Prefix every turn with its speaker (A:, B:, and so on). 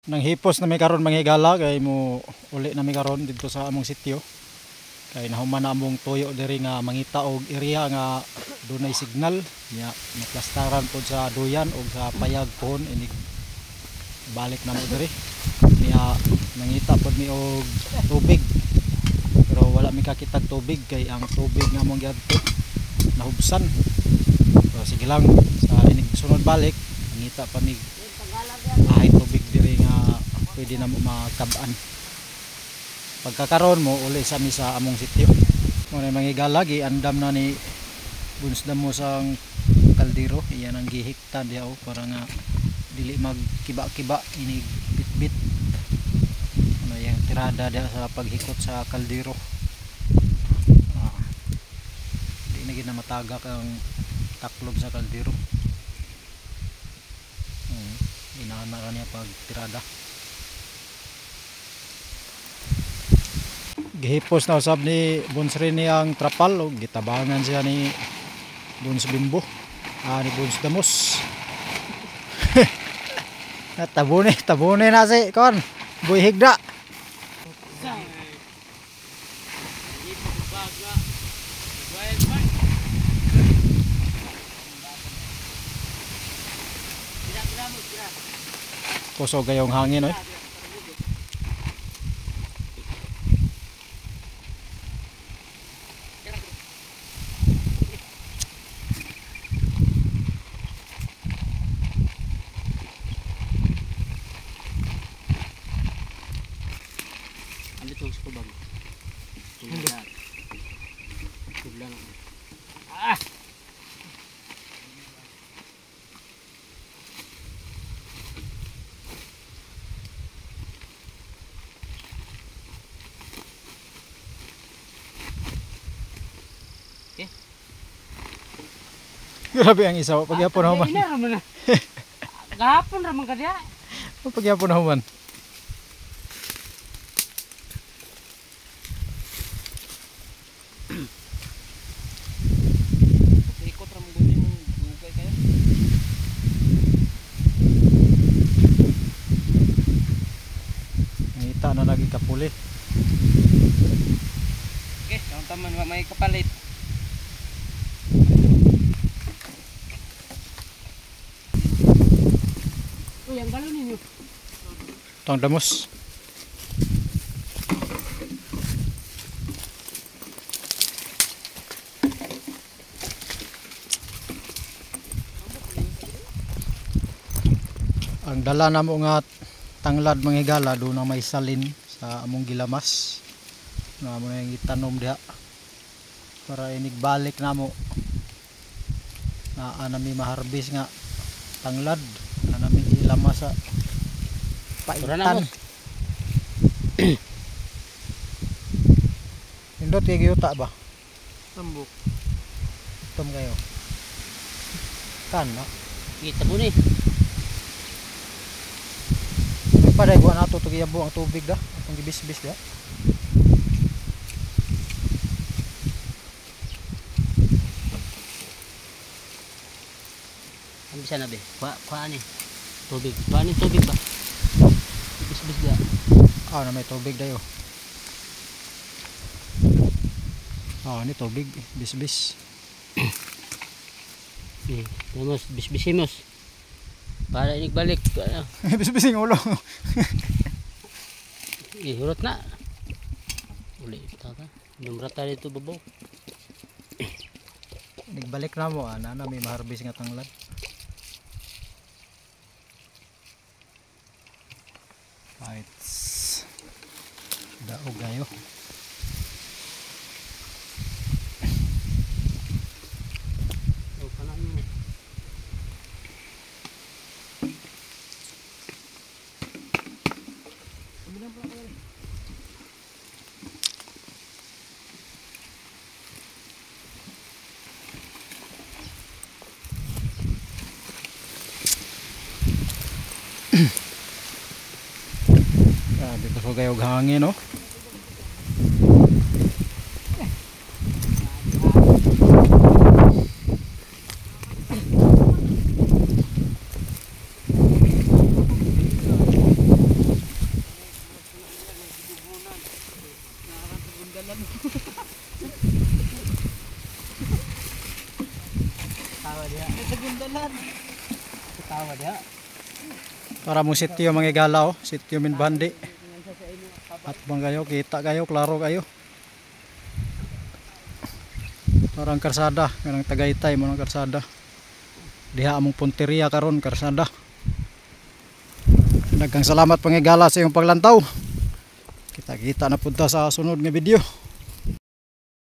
A: Nang hipos na may karon mga higala kay mo uli na may karon dito sa among sitio. Kay nahuman na among tuyo diri nga mangita og area nga dunay signal nya maplastaran pod sa duyan og sa payag pohon inig balik na mo diri. Niya nangita pod mi og tubig. Pero wala mi kakitag tubig kay ang tubig nga among giadto nahubsan. So sige lang sa inig sunod balik nangita pa mi ay tubig diri nga pwede na mo makabaan. Pagkakaroon mo uli sa mi sa among sitio. Mo na mangigala gi andam na ni bunsdam mo sang kaldero iyan ang gihikta diha para nga dili magkiba-kiba inig bitbit. Ano yang tirada diha sa paghikot sa kaldero. Di na gid na matagak ang taklob sa kaldero. Inaana niya pag tirada. Gihipos na usab ni Buns rin niyang trapal o gitabangan siya ni Buns Bimbo ni Buns Damos. tabune na si kon Boy Higda. Kusog kayong hangin oy.
B: Andito sa kubag. Tubla lang. Ah!
A: Grabe ang isaw pagyapon na human.
B: Gahapon ra man ka diha.
A: Pagyapon na human.
B: Ikot ra man gud mong dugay kayo.
A: Ngita na lagi kapuli.
B: Okay, taman may kapalit. Uy, ang galon ninyo.
A: Tong Damos. Ang dala na mo nga tanglad mga higala doon na may salin sa among gilamas. Na mo yung itanom diha para inigbalik na mo na anami maharbis nga tanglad anami ilamas sa paitan. Indot kay giyuta ba?
B: Tambok.
A: Tom kayo. Kan no?
B: Kita mo ni.
A: Paday buwan ato to giyabo ang tubig da, atong gibis-bis da.
B: Ang bisa na be. Kuha ni. Tubig. Kuha ni tubig ba? Bis-bis dia.
A: Na may tubig dayo. Ni tubig, bis-bis.
B: Damos bis-bisimos. Para inigbalik.
A: Bis-bising ulo.
B: Hurot na. Uli tata. Dumrata dito babaw.
A: Nigbalik na mo ana may maharbis nga tanglad. Right. Daog gayo. Dito ko kayo hangin no.
B: Tawa diha. Nagundalan. Tawa diha.
A: Para mo sitio mga igala oh, sitio min bandi. At bang kayo, kita kayo, klaro kayo. Parang karsada, kanang Tagaytay mo ng karsada. Diha among punteriya karon karsada. Daghang salamat pangigala sa iyong paglantaw. Kita-kita na punta sa sunod nga video.